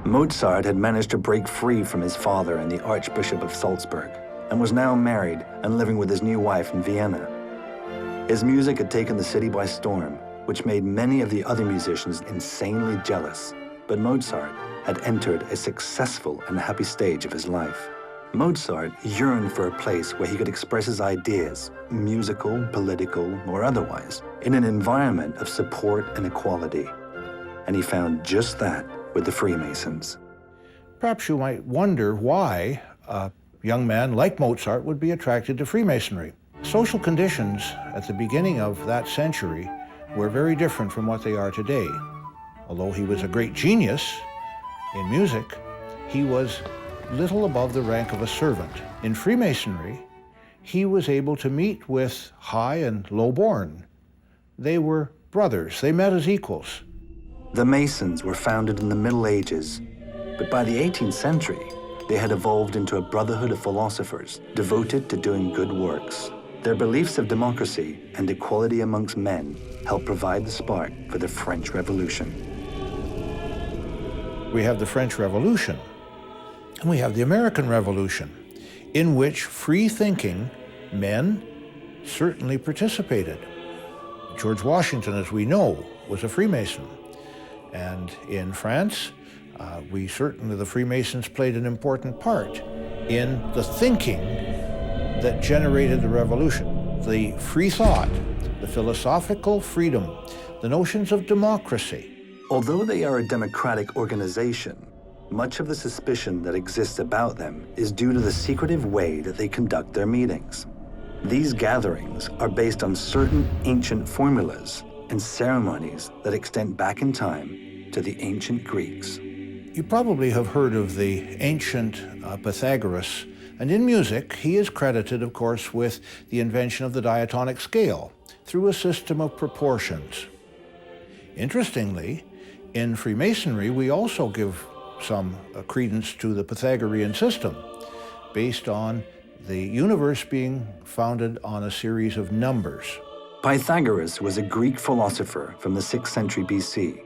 Mozart had managed to break free from his father and the Archbishop of Salzburg, and was now married and living with his new wife in Vienna. His music had taken the city by storm, which made many of the other musicians insanely jealous. But Mozart had entered a successful and happy stage of his life. Mozart yearned for a place where he could express his ideas, musical, political, or otherwise, in an environment of support and equality. And he found just that with the Freemasons. Perhaps you might wonder why a young man like Mozart would be attracted to Freemasonry. Social conditions at the beginning of that century were very different from what they are today. Although he was a great genius in music, he was little above the rank of a servant. In Freemasonry, he was able to meet with high and low-born. They were brothers. They met as equals. The Masons were founded in the Middle Ages, but by the 18th century, they had evolved into a brotherhood of philosophers devoted to doing good works. Their beliefs of democracy and equality amongst men helped provide the spark for the French Revolution. We have the French Revolution, and we have the American Revolution, in which free-thinking men certainly participated. George Washington, as we know, was a Freemason. And in France, the Freemasons played an important part in the thinking that generated the revolution. The free thought, the philosophical freedom, the notions of democracy. Although they are a democratic organization, much of the suspicion that exists about them is due to the secretive way that they conduct their meetings. These gatherings are based on certain ancient formulas and ceremonies that extend back in time to the ancient Greeks. You probably have heard of the ancient Pythagoras, and in music, he is credited, of course, with the invention of the diatonic scale through a system of proportions. Interestingly, in Freemasonry, we also give some credence to the Pythagorean system, based on the universe being founded on a series of numbers. Pythagoras was a Greek philosopher from the 6th century BC,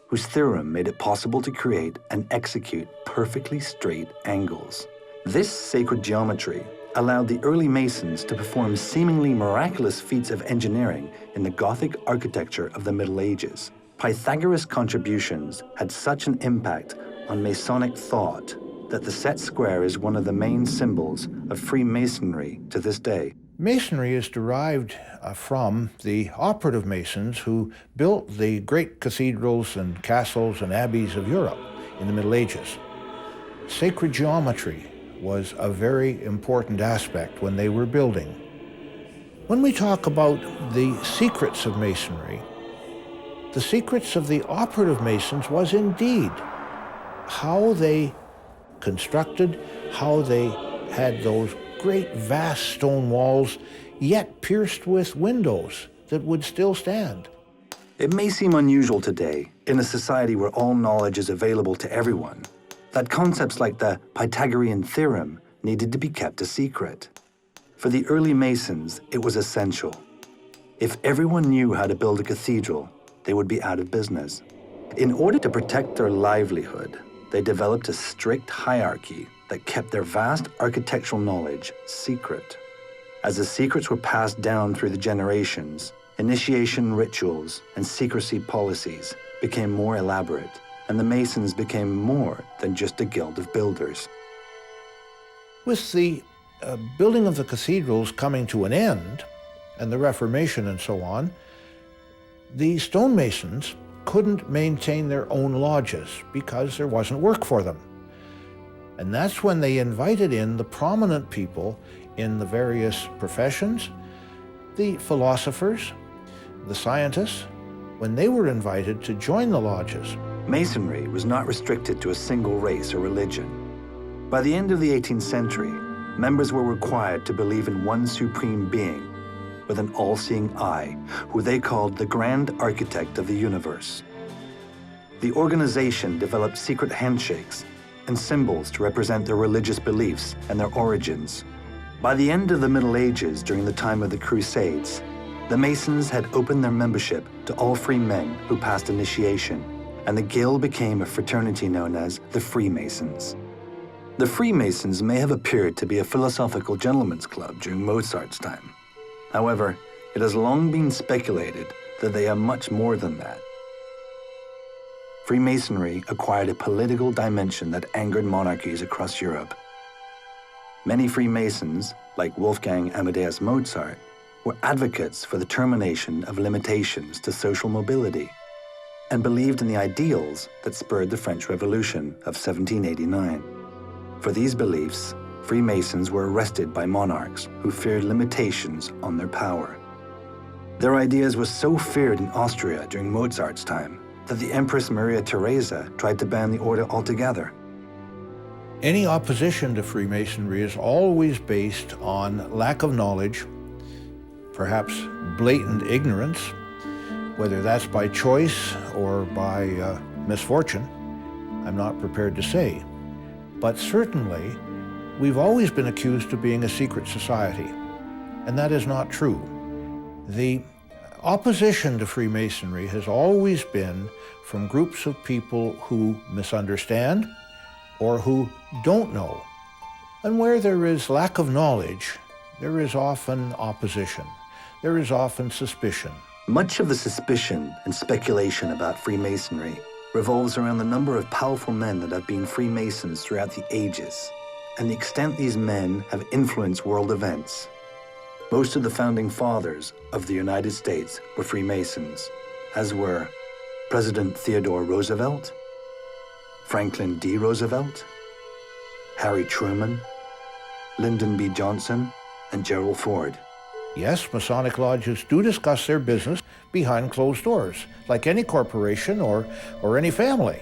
whose theorem made it possible to create and execute perfectly straight angles. This sacred geometry allowed the early Masons to perform seemingly miraculous feats of engineering in the Gothic architecture of the Middle Ages. Pythagoras' contributions had such an impact on Masonic thought that the set square is one of the main symbols of Freemasonry to this day. Masonry is derived from the operative Masons who built the great cathedrals and castles and abbeys of Europe in the Middle Ages. Sacred geometry was a very important aspect when they were building. When we talk about the secrets of Masonry, the secrets of the operative Masons was indeed how they constructed, how they had those great vast stone walls, yet pierced with windows that would still stand. It may seem unusual today, in a society where all knowledge is available to everyone, that concepts like the Pythagorean theorem needed to be kept a secret. For the early Masons, it was essential. If everyone knew how to build a cathedral, they would be out of business. In order to protect their livelihood, they developed a strict hierarchy that kept their vast architectural knowledge secret. As the secrets were passed down through the generations, initiation rituals and secrecy policies became more elaborate, and the Masons became more than just a guild of builders. With the building of the cathedrals coming to an end, and the Reformation and so on, the stonemasons couldn't maintain their own lodges because there wasn't work for them. And that's when they invited in the prominent people in the various professions, the philosophers, the scientists, when they were invited to join the lodges. Masonry was not restricted to a single race or religion. By the end of the 18th century, members were required to believe in one supreme being with an all-seeing eye, who they called the Grand Architect of the Universe. The organization developed secret handshakes and symbols to represent their religious beliefs and their origins. By the end of the Middle Ages, during the time of the Crusades, the Masons had opened their membership to all free men who passed initiation, and the guild became a fraternity known as the Freemasons. The Freemasons may have appeared to be a philosophical gentleman's club during Mozart's time. However, it has long been speculated that they are much more than that. Freemasonry acquired a political dimension that angered monarchies across Europe. Many Freemasons, like Wolfgang Amadeus Mozart, were advocates for the termination of limitations to social mobility and believed in the ideals that spurred the French Revolution of 1789. For these beliefs, Freemasons were arrested by monarchs who feared limitations on their power. Their ideas were so feared in Austria during Mozart's time that the Empress Maria Theresa tried to ban the order altogether. Any opposition to Freemasonry is always based on lack of knowledge, perhaps blatant ignorance, whether that's by choice or by misfortune, I'm not prepared to say. But certainly, we've always been accused of being a secret society, and that is not true. The opposition to Freemasonry has always been from groups of people who misunderstand or who don't know. And where there is lack of knowledge, there is often opposition. There is often suspicion. Much of the suspicion and speculation about Freemasonry revolves around the number of powerful men that have been Freemasons throughout the ages, and the extent these men have influenced world events. Most of the founding fathers of the United States were Freemasons, as were President Theodore Roosevelt, Franklin D. Roosevelt, Harry Truman, Lyndon B. Johnson, and Gerald Ford. Yes, Masonic lodges do discuss their business behind closed doors, like any corporation or any family.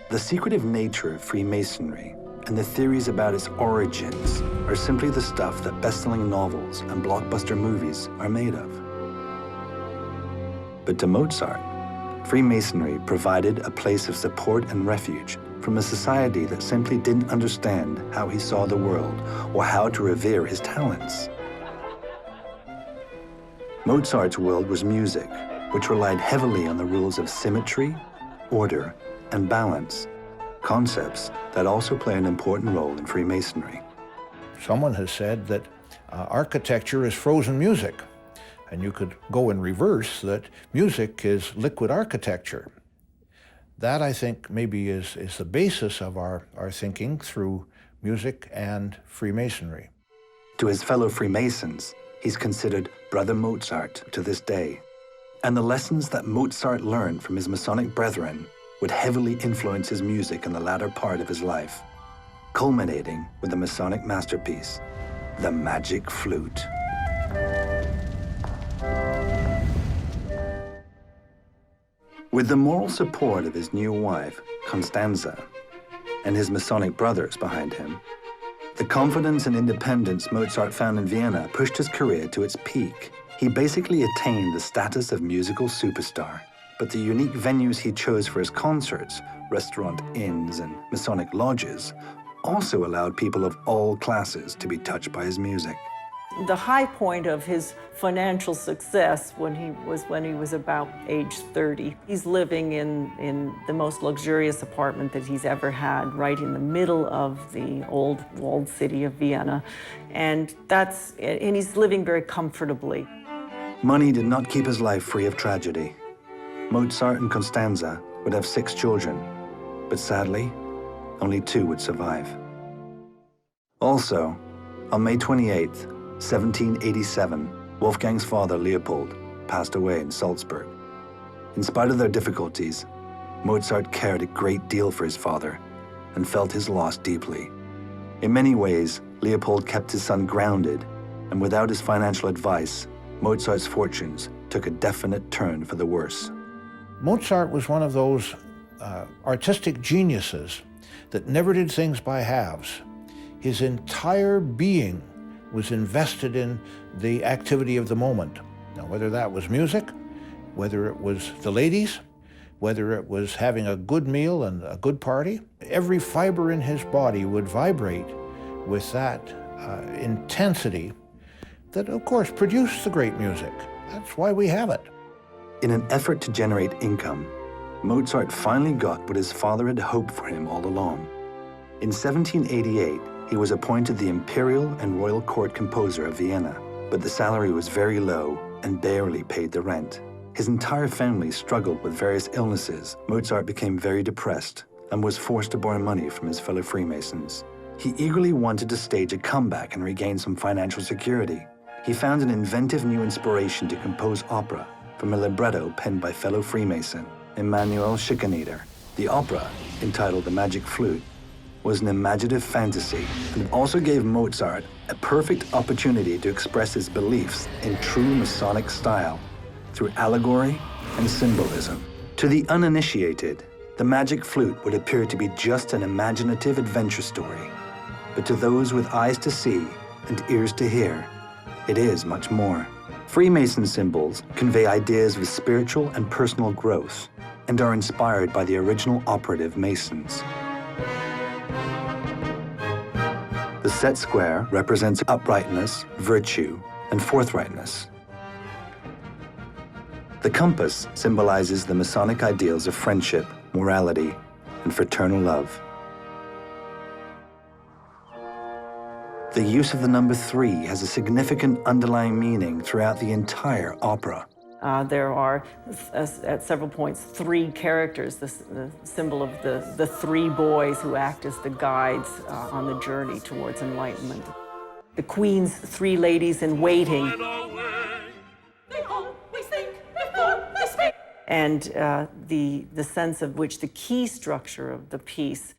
The secretive nature of Freemasonry and the theories about its origins are simply the stuff that best-selling novels and blockbuster movies are made of. But to Mozart, Freemasonry provided a place of support and refuge from a society that simply didn't understand how he saw the world or how to revere his talents. Mozart's world was music, which relied heavily on the rules of symmetry, order, and balance, concepts that also play an important role in Freemasonry. Someone has said that architecture is frozen music, and you could go in reverse, that music is liquid architecture. That, I think, maybe is the basis of our thinking through music and Freemasonry. To his fellow Freemasons, he's considered Brother Mozart to this day. And the lessons that Mozart learned from his Masonic brethren would heavily influence his music in the latter part of his life, culminating with the Masonic masterpiece, the Magic Flute. With the moral support of his new wife, Constanza, and his Masonic brothers behind him, the confidence and independence Mozart found in Vienna pushed his career to its peak. He basically attained the status of musical superstar, but the unique venues he chose for his concerts, restaurant inns and Masonic lodges, also allowed people of all classes to be touched by his music. The high point of his financial success when he was about age 30. He's living in the most luxurious apartment that he's ever had, right in the middle of the old walled city of Vienna. And he's living very comfortably. Money did not keep his life free of tragedy. Mozart and Constanza would have 6 children, but sadly, only 2 would survive. Also, on May 28th, 1787, Wolfgang's father, Leopold, passed away in Salzburg. In spite of their difficulties, Mozart cared a great deal for his father and felt his loss deeply. In many ways, Leopold kept his son grounded, and without his financial advice, Mozart's fortunes took a definite turn for the worse. Mozart was one of those artistic geniuses that never did things by halves. His entire being was invested in the activity of the moment. Now, whether that was music, whether it was the ladies, whether it was having a good meal and a good party, every fiber in his body would vibrate with that intensity that, of course, produced the great music. That's why we have it. In an effort to generate income, Mozart finally got what his father had hoped for him all along. In 1788, he was appointed the Imperial and Royal Court Composer of Vienna, but the salary was very low and barely paid the rent. His entire family struggled with various illnesses. Mozart became very depressed and was forced to borrow money from his fellow Freemasons. He eagerly wanted to stage a comeback and regain some financial security. He found an inventive new inspiration to compose opera from a libretto penned by fellow Freemason, Emanuel Schikaneder. The opera, entitled The Magic Flute, was an imaginative fantasy, and it also gave Mozart a perfect opportunity to express his beliefs in true Masonic style through allegory and symbolism. To the uninitiated, the Magic Flute would appear to be just an imaginative adventure story, but to those with eyes to see and ears to hear, it is much more. Freemason symbols convey ideas of spiritual and personal growth and are inspired by the original operative Masons. The set square represents uprightness, virtue, and forthrightness. The compass symbolizes the Masonic ideals of friendship, morality, and fraternal love. The use of the number 3 has a significant underlying meaning throughout the entire opera. There are, at several points, 3 characters, the symbol of the 3 boys who act as the guides on the journey towards enlightenment. The Queen's 3 ladies in waiting. And the sense of which the key structure of the piece.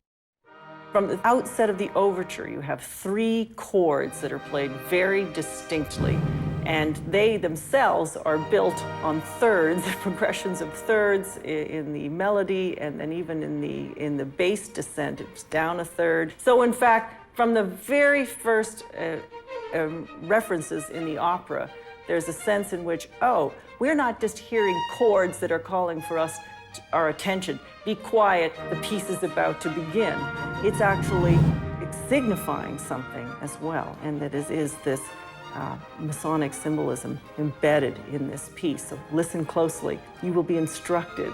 From the outset of the overture, you have 3 chords that are played very distinctly, and they themselves are built on thirds, progressions of thirds in the melody, and then even in the bass descent, it's down a third. So in fact, from the very first references in the opera, there's a sense in which, oh, we're not just hearing chords that are calling for our attention. Be quiet, the piece is about to begin. It's actually signifying something as well, and that is this Masonic symbolism embedded in this piece. So listen closely, you will be instructed.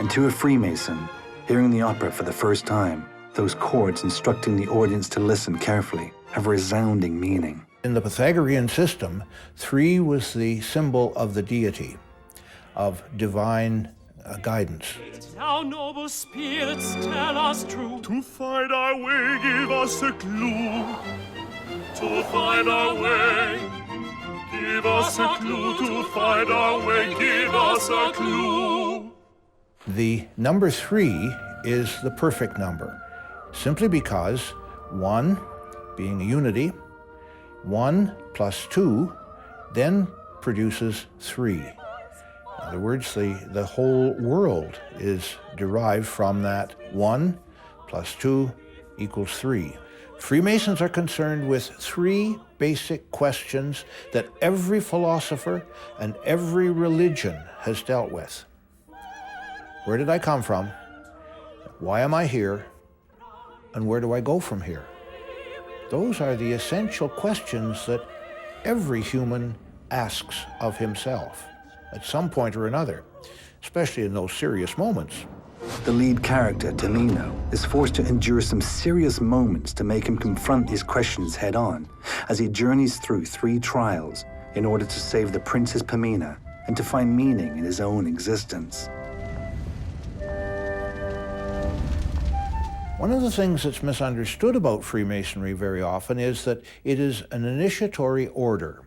And to a Freemason, hearing the opera for the first time, those chords instructing the audience to listen carefully have resounding meaning. In the Pythagorean system, 3 was the symbol of the deity, of divine guidance. Now noble spirits tell us true. To find our way, give us a clue. To find our way, give us a clue. To find our way, give us a clue. The number 3 is the perfect number, simply because 1, being a unity, 1 plus 2 then produces 3. In other words, the whole world is derived from that 1 plus 2 equals 3. Freemasons are concerned with 3 basic questions that every philosopher and every religion has dealt with. Where did I come from? Why am I here? And where do I go from here? Those are the essential questions that every human asks of himself at some point or another, especially in those serious moments. The lead character, Tamino, is forced to endure some serious moments to make him confront these questions head-on as he journeys through 3 trials in order to save the Princess Pamina and to find meaning in his own existence. One of the things that's misunderstood about Freemasonry very often is that it is an initiatory order.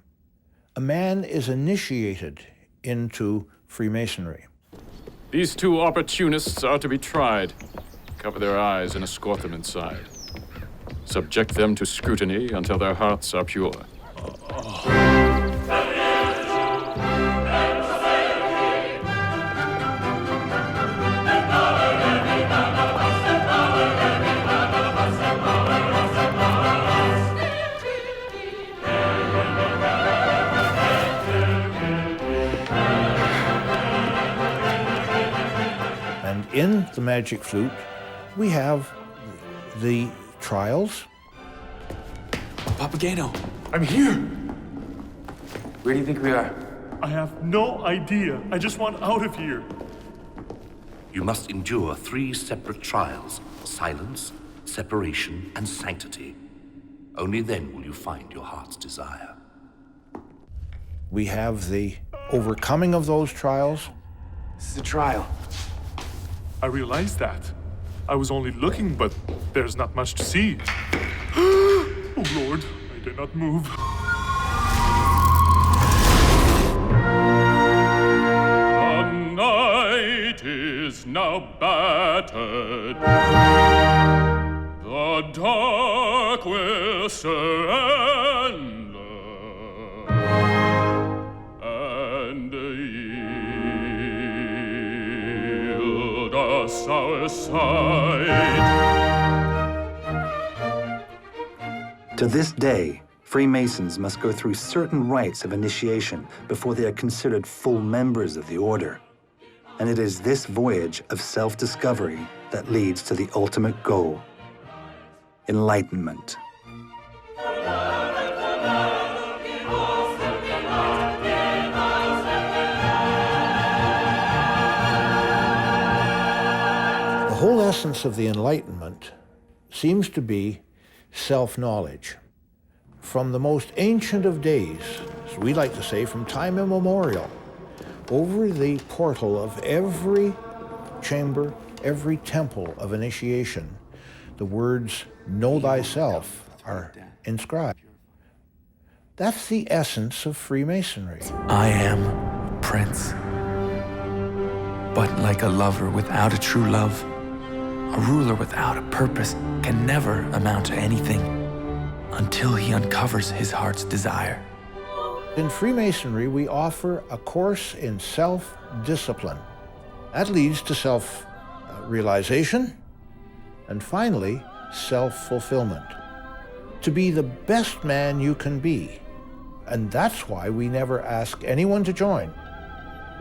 A man is initiated into Freemasonry. These 2 opportunists are to be tried. Cover their eyes and escort them inside. Subject them to scrutiny until their hearts are pure. In the Magic Flute, we have the trials. Papageno, I'm here. where do you think we are? I have no idea. I just want out of here. you must endure 3 separate trials: silence, separation, and sanctity. Only then will you find your heart's desire. We have the overcoming of those trials. This is a trial. I realized that. I was only looking, but there's not much to see. Oh Lord, I dare not move. The night is now battered. The dark will surrender. And yield us our sight. To this day, Freemasons must go through certain rites of initiation before they are considered full members of the order. And it is this voyage of self-discovery that leads to the ultimate goal: enlightenment. The whole essence of the Enlightenment seems to be self-knowledge. From the most ancient of days, as we like to say, from time immemorial, over the portal of every chamber, every temple of initiation, the words, "Know thyself," are inscribed. That's the essence of Freemasonry. I am a prince, but like a lover without a true love, a ruler without a purpose can never amount to anything until he uncovers his heart's desire. In Freemasonry, we offer a course in self-discipline. That leads to self-realization, and finally, self-fulfillment. To be the best man you can be. And that's why we never ask anyone to join.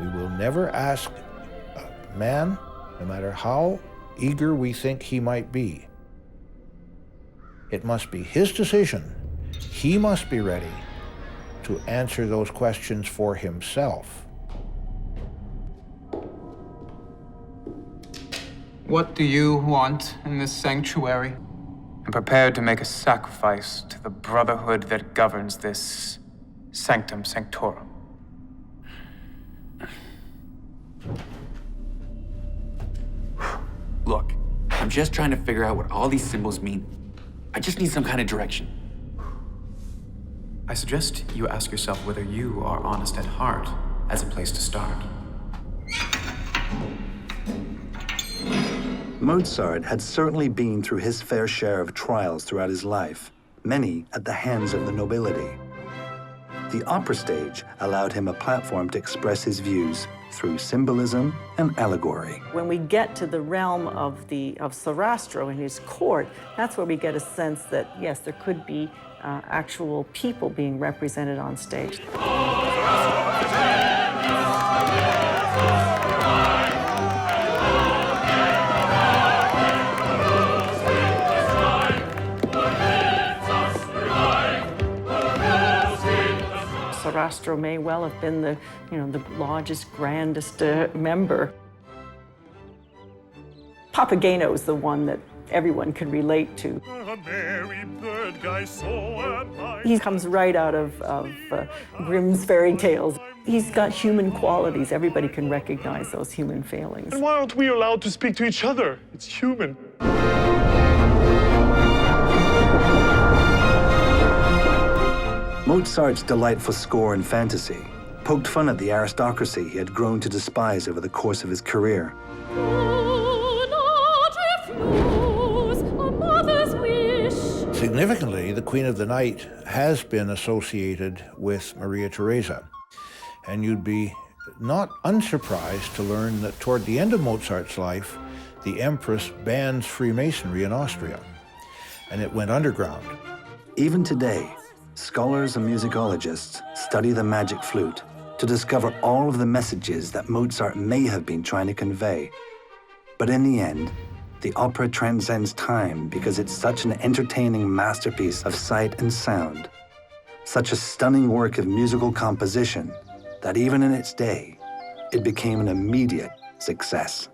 We will never ask a man, no matter how eager we think he might be. It must be his decision. He must be ready to answer those questions for himself. What do you want in this sanctuary? I'm prepared to make a sacrifice to the brotherhood that governs this sanctum sanctorum. Look, I'm just trying to figure out what all these symbols mean. I just need some kind of direction. I suggest you ask yourself whether you are honest at heart as a place to start. Mozart had certainly been through his fair share of trials throughout his life, many at the hands of the nobility. The opera stage allowed him a platform to express his views through symbolism and allegory. When we get to the realm of Sarastro and his court, that's where we get a sense that, yes, there could be actual people being represented on stage. Sarastro may well have been the lodge's grandest member. Papageno's the one that everyone can relate to. A merry bird guy, so am I. He comes right out of Grimm's fairy tales. He's got human qualities. Everybody can recognize those human failings. And why aren't we allowed to speak to each other? It's human. Mozart's delightful score and fantasy poked fun at the aristocracy he had grown to despise over the course of his career. Significantly, the Queen of the Night has been associated with Maria Theresa. And you'd be not unsurprised to learn that toward the end of Mozart's life, the Empress bans Freemasonry in Austria, and it went underground. Even today, scholars and musicologists study the Magic Flute to discover all of the messages that Mozart may have been trying to convey. But in the end, the opera transcends time because it's such an entertaining masterpiece of sight and sound, such a stunning work of musical composition that even in its day, it became an immediate success.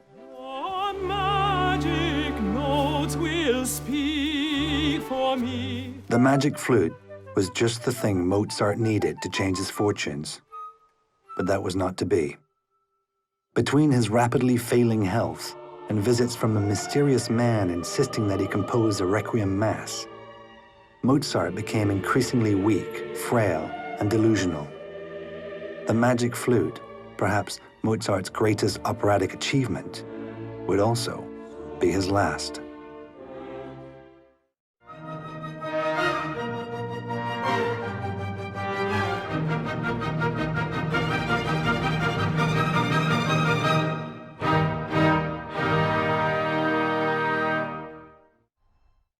magic notes will speak for me. The magic flute was just the thing Mozart needed to change his fortunes. But that was not to be. Between his rapidly failing health and visits from a mysterious man insisting that he compose a requiem mass, Mozart became increasingly weak, frail, and delusional. The magic flute, perhaps Mozart's greatest operatic achievement, would also be his last.